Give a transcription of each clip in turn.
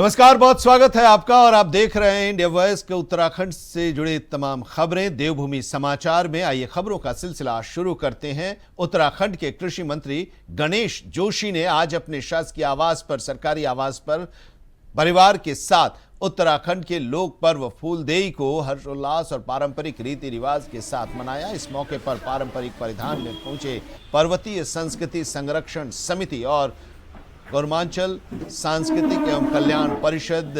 नमस्कार, बहुत स्वागत है आपका और आप देख रहे हैं इंडिया वॉइस के उत्तराखंड से जुड़ी तमाम खबरें देवभूमि समाचार में। आइए खबरों का सिलसिला शुरू करते हैं। उत्तराखंड के कृषि मंत्री गणेश जोशी ने आज अपने शासकीय आवास पर, सरकारी आवास पर परिवार के साथ उत्तराखंड के लोक पर्व फूलदेई को हर्षोल्लास और पारंपरिक रीति रिवाज के साथ मनाया। इस मौके पर पारंपरिक परिधान में पहुंचे पर्वतीय संस्कृति संरक्षण समिति और गौरमांचल सांस्कृतिक एवं कल्याण परिषद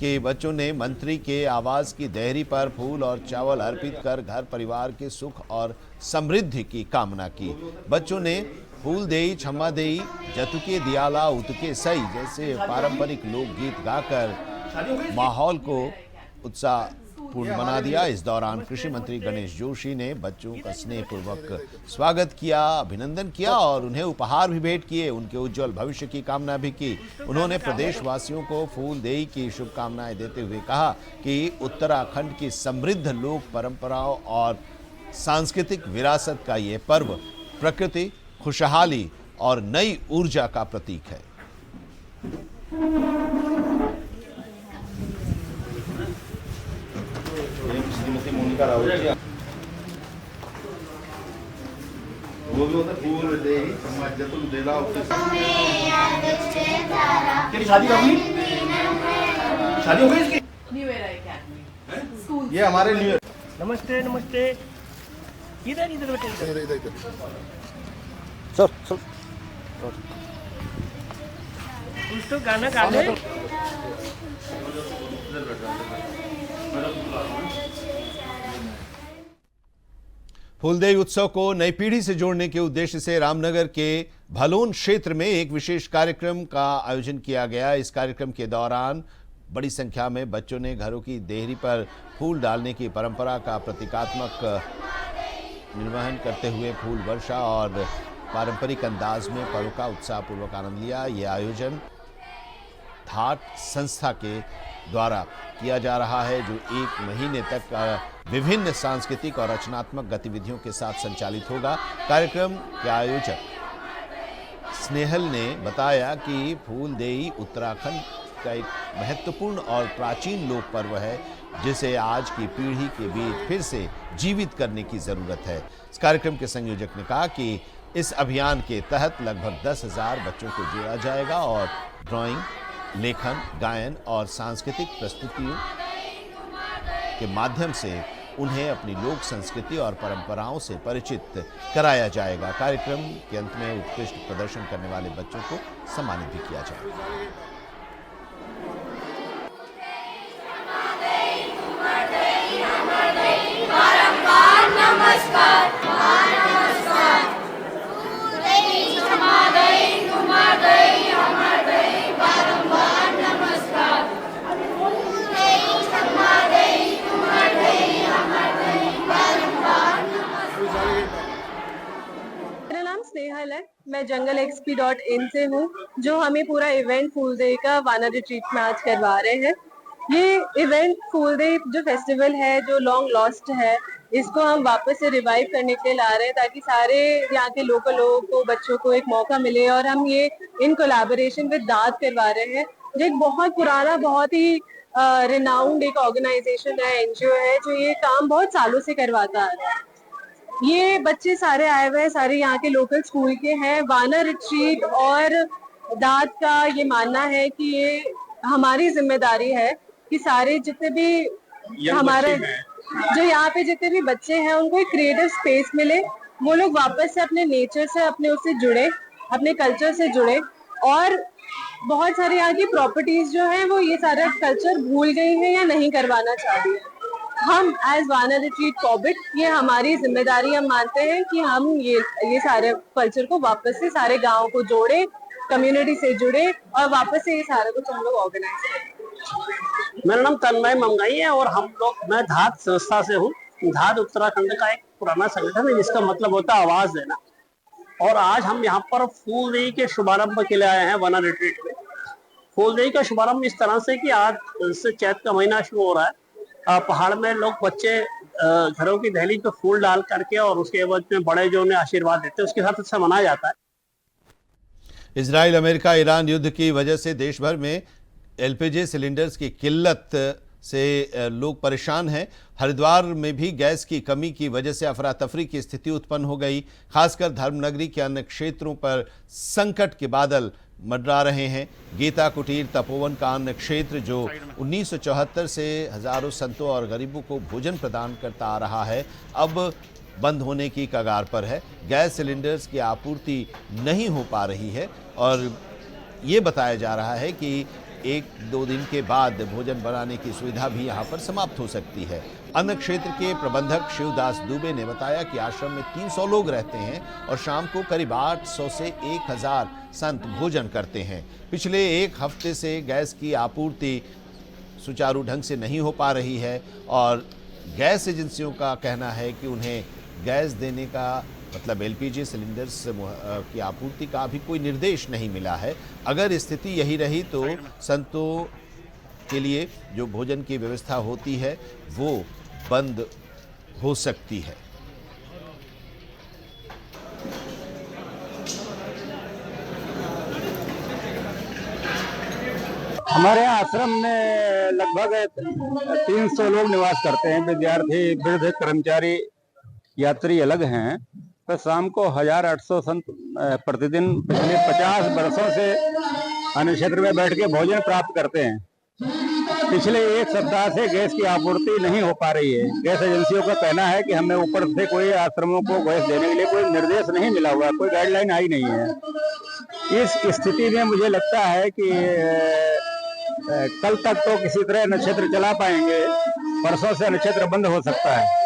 के बच्चों ने मंत्री के आवास की देहरी पर फूल और चावल अर्पित कर घर परिवार के सुख और समृद्धि की कामना की। बच्चों ने फूलदेई, छम्मादेई, जतुके दियाला, उतके सई जैसे पारंपरिक लोकगीत गाकर माहौल को उत्साहपूर्ण बना दिया। इस दौरान कृषि मंत्री गणेश जोशी ने बच्चों का स्नेहपूर्वक स्वागत किया, अभिनंदन किया और उन्हें उपहार भी भेंट किए। उनके उज्जवल भविष्य की कामना भी की। उन्होंने प्रदेशवासियों को फूलदेई की शुभकामनाएं देते हुए कहा कि उत्तराखंड की समृद्ध लोक परंपराओं और सांस्कृतिक विरासत का ये पर्व प्रकृति, खुशहाली और नई ऊर्जा का प्रतीक है। श्रीमती मोनिका रावत वो भी होता फूलदेई जतुक दियाला तेरी शादी कब हुई? शादी हो गई इसकी? न्यू ईयर अकेडमी ये हमारे न्यू ईयर। नमस्ते नमस्ते। इधर इधर बेटे इधर चल चल कुछ तो गाना गा ले। फूलदेई उत्सव को नई पीढ़ी से जोड़ने के उद्देश्य से रामनगर के भलोन क्षेत्र में एक विशेष कार्यक्रम का आयोजन किया गया। इस कार्यक्रम के दौरान बड़ी संख्या में बच्चों ने घरों की देहरी पर फूल डालने की परंपरा का प्रतीकात्मक निर्वहन करते हुए फूल वर्षा और पारंपरिक अंदाज में पर्व का उत्साहपूर्वक आनंद लिया। यह आयोजन धाट संस्था के द्वारा किया जा रहा है, जो 1 महीने तक विभिन्न सांस्कृतिक और रचनात्मक गतिविधियों के साथ संचालित होगा। कार्यक्रम के आयोजक स्नेहल ने बताया कि फूलदेई उत्तराखंड का एक महत्वपूर्ण और प्राचीन लोक पर्व है, जिसे आज की पीढ़ी के बीच फिर से जीवित करने की जरूरत है। इस कार्यक्रम के संयोजक ने कहा कि इस अभियान के तहत लगभग 10,000 बच्चों को जोड़ा जाएगा और ड्राइंग, लेखन, गायन और सांस्कृतिक प्रस्तुतियों के माध्यम से उन्हें अपनी लोक संस्कृति और परंपराओं से परिचित कराया जाएगा। कार्यक्रम के अंत में उत्कृष्ट प्रदर्शन करने वाले बच्चों को सम्मानित भी किया जाएगा। है। मैं jungle-xp.in से हूँ, जो हमें पूरा इवेंट फूलदेई का वाना रिट्रीट में आज करवा रहे हैं। ये इवेंट फूलदेई जो फेस्टिवल है, जो लॉन्ग लॉस्ट है, इसको हम वापस से रिवाइव करने के लिए ला रहे हैं, ताकि सारे यहाँ के लोकल लोगों को, बच्चों को एक मौका मिले। और हम ये इन कोलैबोरेशन विद दाद करवा रहे हैं, जो एक बहुत पुराना, बहुत ही रिनाउंड एक ऑर्गेनाइजेशन है, एनजीओ है, जो ये काम बहुत सालों से करवाता आ रहा है। ये बच्चे सारे आए हुए हैं, सारे यहाँ के लोकल स्कूल के हैं। वाना रिट्रीट और दाद का ये मानना है कि ये हमारी जिम्मेदारी है कि सारे जितने भी हमारे जो यहाँ पे जितने भी बच्चे हैं, उनको एक क्रिएटिव स्पेस मिले, वो लोग वापस से अपने नेचर से, अपने उससे जुड़े, अपने कल्चर से जुड़े। और बहुत सारे यहाँ की प्रॉपर्टीज जो है, वो ये सारा कल्चर भूल गई है या नहीं करवाना चाह रही है। हम एज वाना रिट्रीट कॉर्बेट, ये हमारी जिम्मेदारी हम मानते हैं कि हम ये सारे कल्चर को वापस से सारे गाँव को जोड़े, कम्युनिटी से जुड़े और वापस से ये सारा कुछ हम लोग ऑर्गेनाइज करें। मेरा नाम तन्मय मंगाई है और मैं धात संस्था से हूँ। धात उत्तराखंड का एक पुराना संगठन है, जिसका मतलब होता है आवाज देना। और आज हम यहाँ पर फूलदेई के शुभारंभ के लिए आए हैं वाना रिट्रीट में। फूलदेई का शुभारंभ इस तरह से कि आज से चैत का महीना शुरू हो रहा है। पहाड़ में लोग बच्चे घरों की दहलीज पे फूल डाल करके और उसके एवज में बड़े जो उन्हें आशीर्वाद देते हैं, उसके साथ अच्छा मनाया जाता है। इजराइल, अमेरिका, ईरान युद्ध की वजह से देश भर में एलपीजी सिलेंडर्स की किल्लत से लोग परेशान हैं। हरिद्वार में भी गैस की कमी की वजह से अफरा तफरी की स्थिति उत्पन्न हो गई। खासकर धर्मनगरी के अन्य क्षेत्रों पर संकट के बादल मंडरा रहे हैं। गीता कुटीर तपोवन का अन्य क्षेत्र जो 1974 से हजारों संतों और गरीबों को भोजन प्रदान करता आ रहा है, अब बंद होने की कगार पर है। गैस सिलेंडर्स की आपूर्ति नहीं हो पा रही है और ये बताया जा रहा है कि 1-2 दिन के बाद भोजन बनाने की सुविधा भी यहाँ पर समाप्त हो सकती है। अन्य क्षेत्र के प्रबंधक शिवदास दुबे ने बताया कि आश्रम में 300 लोग रहते हैं और शाम को करीब 800 से 1000 संत भोजन करते हैं। पिछले 1 हफ्ते से गैस की आपूर्ति सुचारू ढंग से नहीं हो पा रही है और गैस एजेंसियों का कहना है कि उन्हें गैस देने का मतलब एलपीजी सिलेंडर्स की आपूर्ति का अभी कोई निर्देश नहीं मिला है। अगर स्थिति यही रही तो संतों के लिए जो भोजन की व्यवस्था होती है वो बंद हो सकती है। हमारे यहाँ आश्रम में लगभग 300 लोग निवास करते हैं। विद्यार्थी, वृद्ध, कर्मचारी, यात्री अलग हैं। तो शाम को 1800 संत प्रतिदिन पिछले 50 वर्षों से अन्य क्षेत्र में बैठ के भोजन प्राप्त करते हैं। पिछले 1 सप्ताह से गैस की आपूर्ति नहीं हो पा रही है। गैस एजेंसियों का कहना है कि हमें ऊपर से कोई आश्रमों को गैस देने के लिए कोई निर्देश नहीं मिला हुआ, कोई गाइडलाइन आई नहीं है। इस स्थिति में मुझे लगता है कि कल तक तो किसी तरह नक्षत्र चला पाएंगे, परसों से नक्षत्र बंद हो सकता है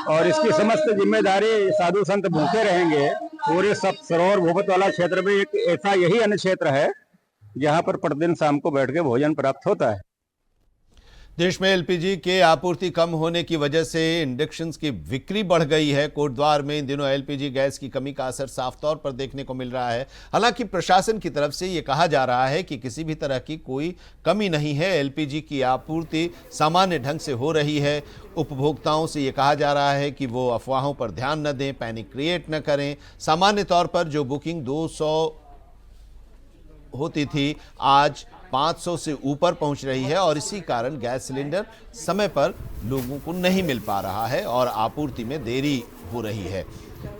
और इसकी समस्त जिम्मेदारी साधु संत भूखे रहेंगे। पूरे सप्त सरोवर भूपत वाला क्षेत्र में एक ऐसा यही अन्य क्षेत्र है जहां पर प्रतिदिन शाम को बैठ के भोजन प्राप्त होता है। देश में एलपीजी के आपूर्ति कम होने की वजह से इंडक्शंस की बिक्री बढ़ गई है। कोटद्वार में इन दिनों एलपीजी गैस की कमी का असर साफ तौर पर देखने को मिल रहा है। हालांकि प्रशासन की तरफ से ये कहा जा रहा है कि किसी भी तरह की कोई कमी नहीं है, एलपीजी की आपूर्ति सामान्य ढंग से हो रही है। उपभोक्ताओं से ये कहा जा रहा है कि वो अफवाहों पर ध्यान न दें, पैनिक क्रिएट न करें। सामान्य तौर पर जो बुकिंग 200 होती थी आज 500 से ऊपर पहुंच रही है और इसी कारण गैस सिलेंडर समय पर लोगों को नहीं मिल पा रहा है और आपूर्ति में देरी हो रही है।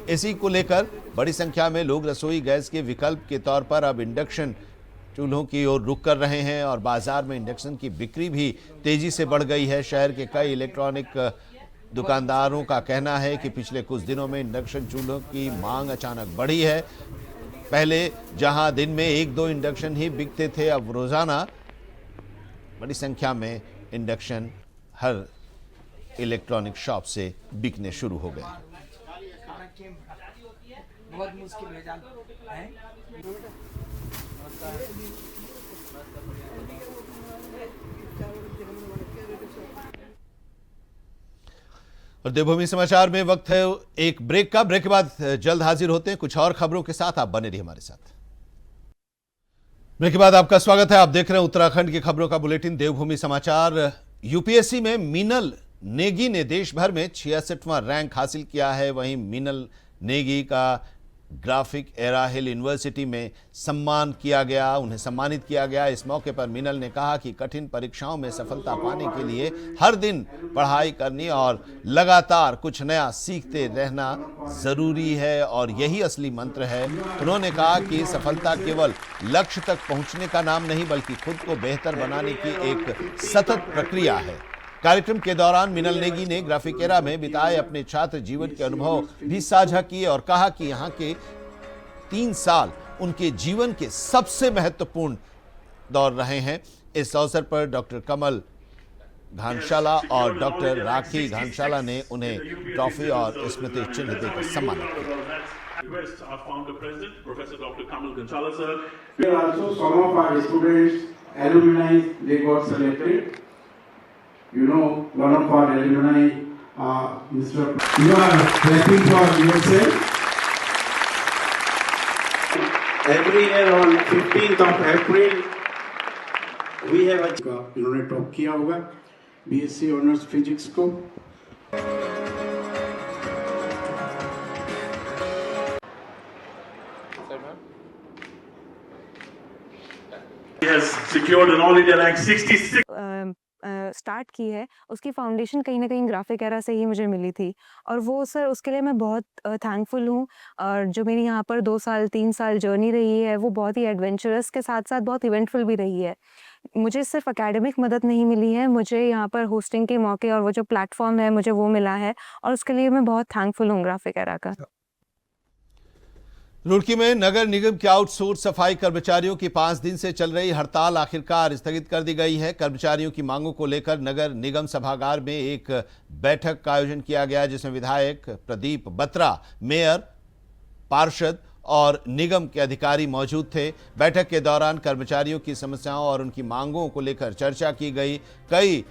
इसी को लेकर बड़ी संख्या में लोग रसोई गैस के विकल्प के तौर पर अब इंडक्शन चूल्हों की ओर रुख कर रहे हैं और बाजार में इंडक्शन की बिक्री भी तेजी से बढ़ गई है। शहर के कई इलेक्ट्रॉनिक दुकानदारों का कहना है कि पिछले कुछ दिनों में इंडक्शन चूल्हों की मांग अचानक बढ़ी है। पहले जहां दिन में 1-2 इंडक्शन ही बिकते थे, अब रोजाना बड़ी संख्या में इंडक्शन हर इलेक्ट्रॉनिक शॉप से बिकने शुरू हो गए। बहुत मुश्किल है। और देवभूमि समाचार में वक्त है एक ब्रेक का। ब्रेक के बाद जल्द हाजिर होते हैं कुछ और खबरों के साथ। आप बने रहिए हमारे साथ। ब्रेक के बाद आपका स्वागत है। आप देख रहे हैं उत्तराखंड की खबरों का बुलेटिन देवभूमि समाचार। यूपीएससी में मीनल नेगी ने देश भर में 66वां रैंक हासिल किया है। वहीं मीनल नेगी का ग्राफिक एरा हिल यूनिवर्सिटी में सम्मान किया गया, उन्हें सम्मानित किया गया। इस मौके पर मीनल ने कहा कि कठिन परीक्षाओं में सफलता पाने के लिए हर दिन पढ़ाई करनी और लगातार कुछ नया सीखते रहना जरूरी है और यही असली मंत्र है। उन्होंने कहा कि सफलता केवल लक्ष्य तक पहुंचने का नाम नहीं बल्कि खुद को बेहतर बनाने की एक सतत प्रक्रिया है। कार्यक्रम के दौरान मीनल नेगी ने ग्राफिक एरा में बिताए अपने छात्र जीवन के अनुभव भी साझा किए और कहा कि यहाँ के 3 साल उनके जीवन के सबसे महत्वपूर्ण दौर रहे हैं। इस अवसर पर डॉक्टर कमल घानशाला और डॉक्टर राखी घानशाला ने उन्हें ट्रॉफी और स्मृति चिन्ह देकर सम्मानित किया। Request our founder president, Professor Dr. Kamal Ghanshala sir. Here also some of our students, alumni, they got selected. You know, one of our alumni, Mr. You are clapping for yourself. Every year on 15th of April, we have a. इन्होंने top किया होगा BSc honours physics को। He has secured secured an All India rank 66. Start की है, उसकी foundation कहीं ना कहीं ग्राफिक एरा से ही मुझे मिली थी और वो सर उसके लिए मैं बहुत थैंकफुल हूँ। और जो मेरी यहाँ पर 2 साल 3 साल जर्नी रही है वो बहुत ही एडवेंचरस के साथ साथ बहुत इवेंटफुल भी रही है। मुझे सिर्फ एकेडमिक मदद नहीं मिली है, मुझे यहाँ पर होस्टिंग के मौके और वो जो प्लेटफॉर्म है मुझे वो मिला है और उसके लिए मैं बहुत थैंकफुल हूँ ग्राफिक एरा का। रुड़की में नगर निगम के आउटसोर्स सफाई कर्मचारियों की 5 दिन से चल रही हड़ताल आखिरकार स्थगित कर दी गई है। कर्मचारियों की मांगों को लेकर नगर निगम सभागार में एक बैठक का आयोजन किया गया, जिसमें विधायक प्रदीप बत्रा, मेयर, पार्षद और निगम के अधिकारी मौजूद थे। बैठक के दौरान कर्मचारियों की समस्याओं और उनकी मांगों को लेकर चर्चा की गई। कई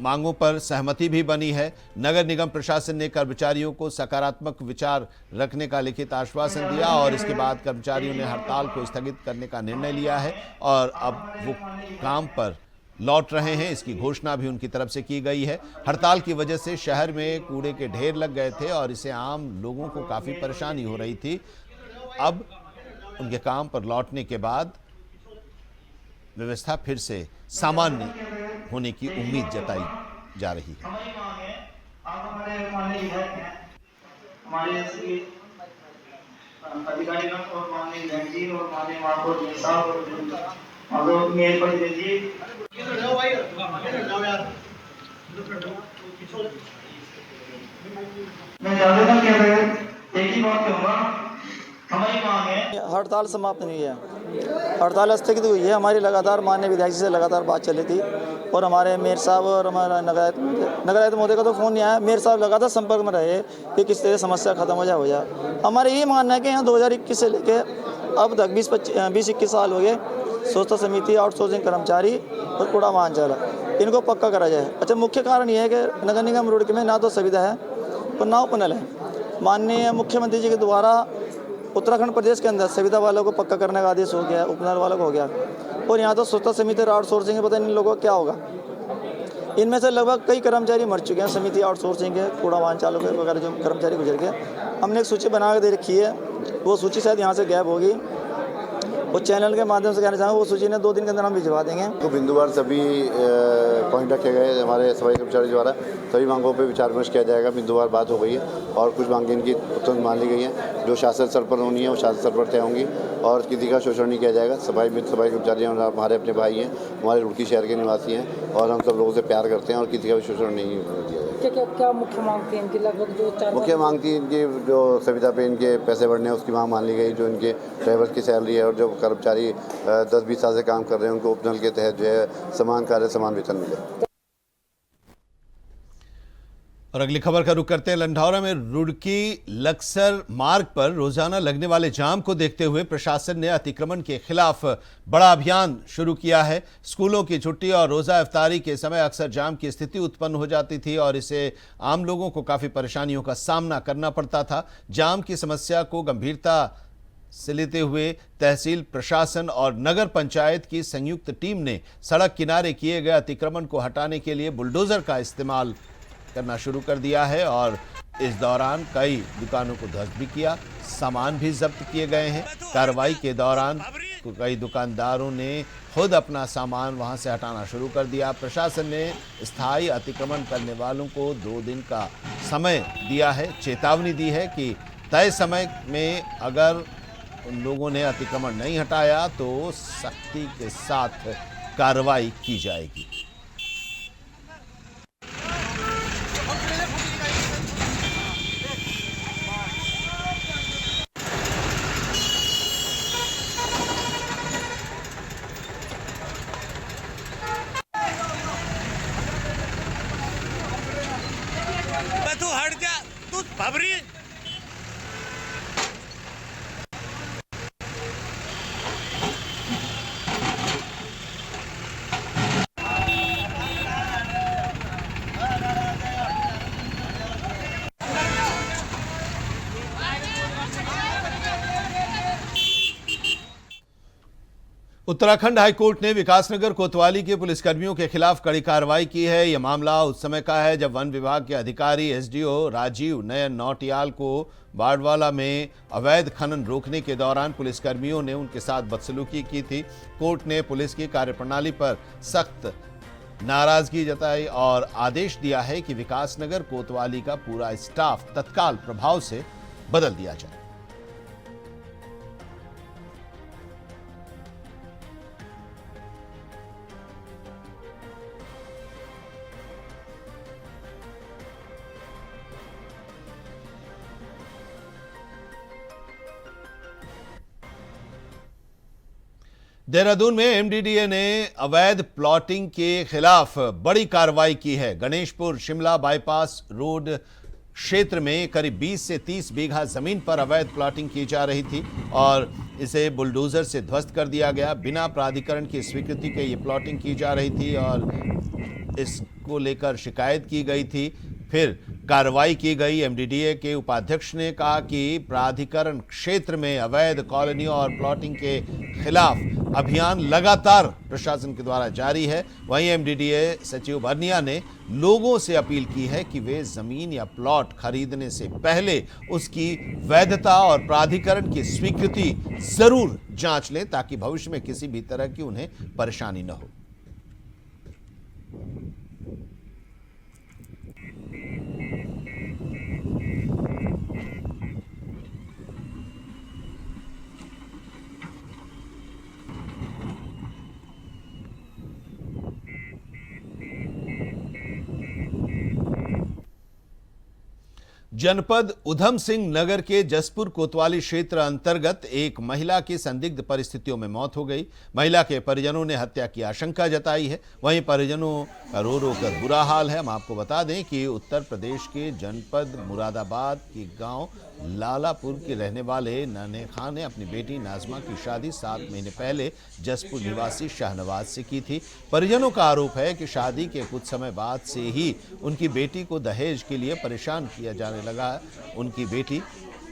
मांगों पर सहमति भी बनी है। नगर निगम प्रशासन ने कर्मचारियों को सकारात्मक विचार रखने का लिखित आश्वासन दिया और इसके बाद कर्मचारियों ने हड़ताल को स्थगित करने का निर्णय लिया है और अब वो काम पर लौट रहे हैं, इसकी घोषणा भी उनकी तरफ से की गई है। हड़ताल की वजह से शहर में कूड़े के ढेर लग गए थे और इससे आम लोगों को काफ़ी परेशानी हो रही थी। अब उनके काम पर लौटने के बाद व्यवस्था फिर से सामान्य होने की उम्मीद जताई जा रही है। मैं ज्यादा क्या है, एक ही बात कहूँगा, हमारी मांग है। हड़ताल समाप्त नहीं है, हड़ताल स्थगित हुई है। हमारी लगातार माननीय विधायक जी से लगातार बात चली थी और हमारे मेयर साहब और हमारा नगरायुक्त महोदय का तो फ़ोन नहीं आया। मेयर साहब लगातार संपर्क में रहे कि किस तरह समस्या खत्म हो जाए। हमारे ये मानना है कि यहाँ 2021 से लेके अब तक 20-21 साल हो गए, स्वच्छता समिति, आउटसोर्सिंग कर्मचारी और कूड़ा वाहन चालक, इनको पक्का करा जाए। अच्छा, मुख्य कारण ये है कि नगर निगम रुड़की में ना तो सुविधा है और ना उपनल है। माननीय मुख्यमंत्री जी के द्वारा उत्तराखंड प्रदेश के अंदर सुविधा वालों को पक्का करने का आदेश हो गया, उपनल वालों को हो गया और यहाँ तो स्वच्छता समिति और आउटसोर्सिंग पता नहीं इन लोगों को क्या होगा। इनमें से लगभग कई कर्मचारी मर चुके हैं, समिति, आउटसोर्सिंग के, कूड़ा वाहन चालक वगैरह जो कर्मचारी गुजर गए। हमने एक सूची बना के दे रखी है, वो सूची शायद यहाँ से गायब होगी। वो चैनल के माध्यम से कहना चाहूँगा, वो सूची ने 2 दिन के अंदर हम भिजवा देंगे। तो बिंदुवार सभी पॉइंट रखे गए हमारे सफाई कर्मचारी द्वारा, सभी मांगों पे विचार विमर्श किया जाएगा। बिंदुवार बात हो गई है और कुछ मांगें इनकी तुरंत मान ली गई हैं, जो शासन स्तर पर होनी है वो शासन स्तर पर तय होंगी और किसी का शोषण नहीं किया जाएगा। सफाई कर्मचारी हमारे अपने भाई हैं, हमारे रुड़की शहर के निवासी हैं और हम सब लोगों से प्यार करते हैं और किसी का भी शोषण नहीं किया जाएगा। क्या मुख्य मांग थी इनकी? लगभग जो मुख्य मांग थी इनकी, जो सुविधा पे इनके पैसे बढ़ने हैं उसकी मांग मान ली गई। जो इनके ड्राइवर की सैलरी है और जो कर्मचारी 10-20 साल से काम कर रहे हैं उनको उपनल के तहत जो है समान कार्य समान वेतन मिले। और अगली खबर का रुख करते हैं। लंढौरा में रुड़की लक्सर मार्ग पर रोजाना लगने वाले जाम को देखते हुए प्रशासन ने अतिक्रमण के खिलाफ बड़ा अभियान शुरू किया है। स्कूलों की छुट्टी और रोजा इफ्तारी के समय अक्सर जाम की स्थिति उत्पन्न हो जाती थी और इससे आम लोगों को काफी परेशानियों का सामना करना पड़ता था। जाम की समस्या को गंभीरता से लेते हुए तहसील प्रशासन और नगर पंचायत की संयुक्त टीम ने सड़क किनारे किए गए अतिक्रमण को हटाने के लिए बुलडोजर का इस्तेमाल करना शुरू कर दिया है और इस दौरान कई दुकानों को ध्वस्त भी किया, सामान भी जब्त किए गए हैं। कार्रवाई के दौरान कई दुकानदारों ने खुद अपना सामान वहां से हटाना शुरू कर दिया। प्रशासन ने स्थायी अतिक्रमण करने वालों को 2 दिन का समय दिया है, चेतावनी दी है कि तय समय में अगर उन लोगों ने अतिक्रमण नहीं हटाया तो सख्ती के साथ कार्रवाई की जाएगी। तू हट जा, तू भबरी। उत्तराखंड हाईकोर्ट ने विकासनगर कोतवाली के पुलिसकर्मियों के खिलाफ कड़ी कार्रवाई की है। यह मामला उस समय का है जब वन विभाग के अधिकारी एसडीओ राजीव नयन नौटियाल को बाड़वाला में अवैध खनन रोकने के दौरान पुलिसकर्मियों ने उनके साथ बदसलूकी की थी। कोर्ट ने पुलिस की कार्यप्रणाली पर सख्त नाराजगी जताई और आदेश दिया है कि विकासनगर कोतवाली का पूरा स्टाफ तत्काल प्रभाव से बदल दिया जाए। देहरादून में एमडीडीए ने अवैध प्लॉटिंग के खिलाफ बड़ी कार्रवाई की है। गणेशपुर शिमला बाईपास रोड क्षेत्र में करीब 20 से 30 बीघा जमीन पर अवैध प्लॉटिंग की जा रही थी और इसे बुलडोजर से ध्वस्त कर दिया गया। बिना प्राधिकरण की स्वीकृति के ये प्लॉटिंग की जा रही थी और इसको लेकर शिकायत की गई थी। फिर कार्रवाई की गई। एमडीडीए के उपाध्यक्ष ने कहा कि प्राधिकरण क्षेत्र में अवैध कॉलोनियों और प्लॉटिंग के खिलाफ अभियान लगातार प्रशासन के द्वारा जारी है। वहीं एमडीडीए सचिव बर्निया ने लोगों से अपील की है कि वे जमीन या प्लॉट खरीदने से पहले उसकी वैधता और प्राधिकरण की स्वीकृति जरूर जांच लें ताकि भविष्य में किसी भी तरह की उन्हें परेशानी न हो। जनपद उधम सिंह नगर के जसपुर कोतवाली क्षेत्र अंतर्गत एक महिला की संदिग्ध परिस्थितियों में मौत हो गई। महिला के परिजनों ने हत्या की आशंका जताई है। वहीं परिजनों का रो रो कर बुरा हाल है। हम आपको बता दें कि उत्तर प्रदेश के जनपद मुरादाबाद के गांव लालापुर के रहने वाले नाने खान ने अपनी बेटी नाजमा की शादी 7 महीने पहले जसपुर निवासी शाहनवाज से की थी। परिजनों का आरोप है कि शादी के कुछ समय बाद से ही उनकी बेटी को दहेज के लिए परेशान किया जाने लगा। उनकी बेटी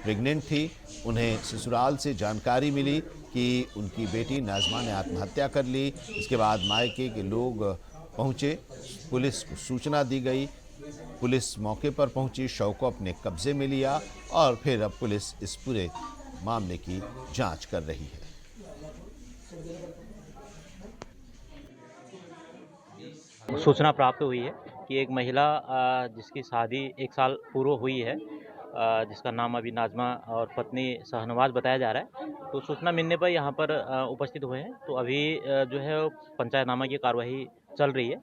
प्रेग्नेंट थी। उन्हें ससुराल से जानकारी मिली कि उनकी बेटी नाजमा ने आत्महत्या कर ली। इसके बाद मायके के लोग पहुंचे, पुलिस को सूचना दी गई। पुलिस मौके पर पहुंची, शव को अपने कब्जे में लिया और फिर अब पुलिस इस पूरे मामले की जांच कर रही है। सूचना प्राप्त हुई है कि एक महिला जिसकी शादी 1 साल पूर्व हुई है, जिसका नाम अभी नाजमा और पत्नी शाहनवाज बताया जा रहा है, तो सूचना मिलने पर यहाँ पर उपस्थित हुए हैं। तो अभी जो है पंचायतनामा की कार्रवाई चल रही है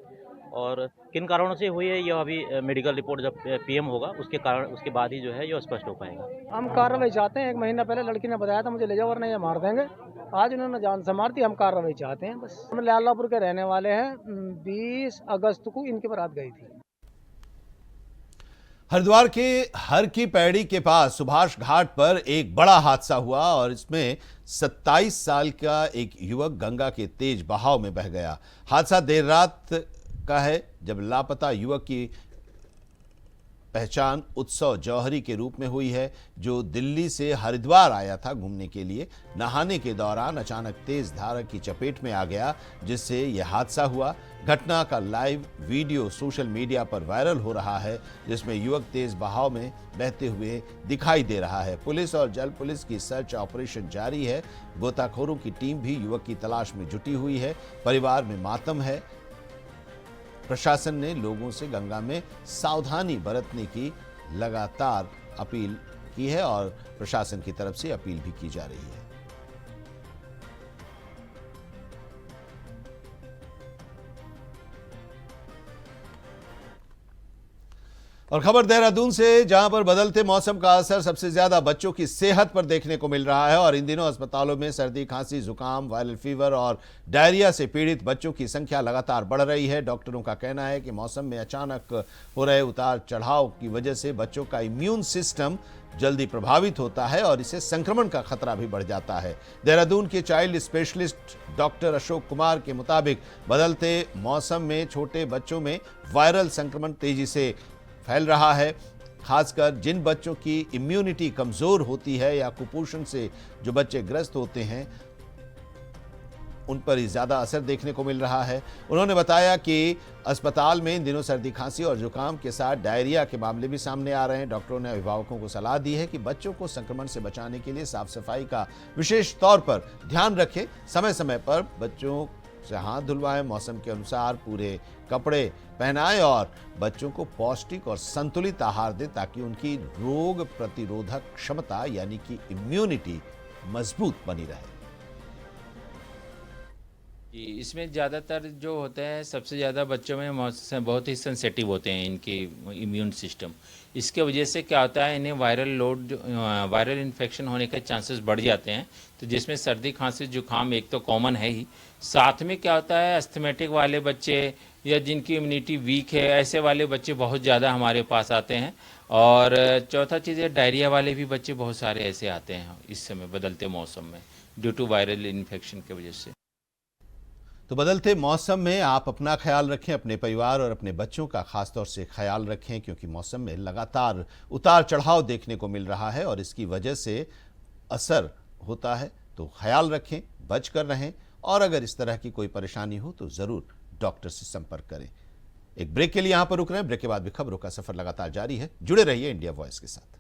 और किन कारणों से हुई है यह अभी मेडिकल रिपोर्ट जब पीएम होगा उसके बाद ही जो है यह स्पष्ट हो पाएगा। हम कार्रवाई चाहते हैं। 1 महीना पहले लड़की ने बताया था मुझे ले जाओ वरना ये मार देंगे। आज उन्होंने जान से मार दी। हम कार्रवाई चाहते हैं बस। हम लालापुर के रहने वाले हैं। 20 अगस्त को इनकी बारात गई थी। हरिद्वार के हर की पैड़ी के पास सुभाष घाट पर एक बड़ा हादसा हुआ और इसमें 27 साल का एक युवक गंगा के तेज बहाव में बह गया। हादसा देर रात का है जब लापता युवक की पहचान उत्सव जौहरी के रूप में हुई है, जो दिल्ली से हरिद्वार आया था घूमने के लिए। नहाने के दौरान अचानक तेज धारा की चपेट में आ गया, जिससे यह हादसा हुआ। घटना का लाइव वीडियो सोशल मीडिया पर वायरल हो रहा है, जिसमें युवक तेज बहाव में बहते हुए दिखाई दे रहा है। पुलिस और जल पुलिस की सर्च ऑपरेशन जारी है। गोताखोरों की टीम भी युवक की तलाश में जुटी हुई है। परिवार में मातम है। प्रशासन ने लोगों से गंगा में सावधानी बरतने की लगातार अपील की है और प्रशासन की तरफ से अपील भी की जा रही है। और खबर देहरादून से, जहां पर बदलते मौसम का असर सबसे ज्यादा बच्चों की सेहत पर देखने को मिल रहा है और इन दिनों अस्पतालों में सर्दी, खांसी, जुकाम, वायरल फीवर और डायरिया से पीड़ित बच्चों की संख्या लगातार बढ़ रही है। डॉक्टरों का कहना है कि मौसम में अचानक हो रहे उतार चढ़ाव की वजह से बच्चों का इम्यून सिस्टम जल्दी प्रभावित होता है और इससे संक्रमण का खतरा भी बढ़ जाता है। देहरादून के child specialist doctor Ashok Kumar के मुताबिक बदलते मौसम में छोटे बच्चों में वायरल संक्रमण तेजी से फैल रहा है। खासकर जिन बच्चों की इम्यूनिटी कमजोर होती है या कुपोषण से जो बच्चे ग्रस्त होते हैं, उन पर ही ज़्यादा असर देखने को मिल रहा है। उन्होंने बताया कि अस्पताल में इन दिनों सर्दी, खांसी और जुकाम के साथ डायरिया के मामले भी सामने आ रहे हैं। डॉक्टरों ने अभिभावकों को सलाह दी है कि बच्चों को संक्रमण से बचाने के लिए साफ सफाई का विशेष तौर पर ध्यान रखें, समय समय पर बच्चों से हाथ धुलवाएं, मौसम के अनुसार पूरे कपड़े पहनाएं और बच्चों को पौष्टिक और संतुलित आहार दें ताकि उनकी रोग प्रतिरोधक क्षमता यानी कि इम्यूनिटी मजबूत बनी रहे। जी, इसमें ज़्यादातर जो होता है सबसे ज़्यादा बच्चों में बहुत ही सेंसिटिव होते हैं इनके इम्यून सिस्टम। इसके वजह से क्या होता है, इन्हें वायरल इन्फेक्शन होने के चांसेस बढ़ जाते हैं। तो जिसमें सर्दी, खांसी, जुकाम एक तो कॉमन है ही, साथ में क्या होता है अस्थमेटिक वाले बच्चे या जिनकी इम्यूनिटी वीक है, ऐसे वाले बच्चे बहुत ज़्यादा हमारे पास आते हैं। और चौथा चीज़ है डायरिया वाले भी बच्चे बहुत सारे ऐसे आते हैं इस समय बदलते मौसम में ड्यू टू वायरल इन्फेक्शन की वजह से। तो बदलते मौसम में आप अपना ख्याल रखें, अपने परिवार और अपने बच्चों का खासतौर से ख्याल रखें, क्योंकि मौसम में लगातार उतार चढ़ाव देखने को मिल रहा है और इसकी वजह से असर होता है। तो ख्याल रखें, बच कर रहें और अगर इस तरह की कोई परेशानी हो तो ज़रूर डॉक्टर से संपर्क करें। एक ब्रेक के लिए यहाँ पर रुक रहे हैं, ब्रेक के बाद भी खबरों का सफर लगातार जारी है। जुड़े रहिए इंडिया वॉइस के साथ।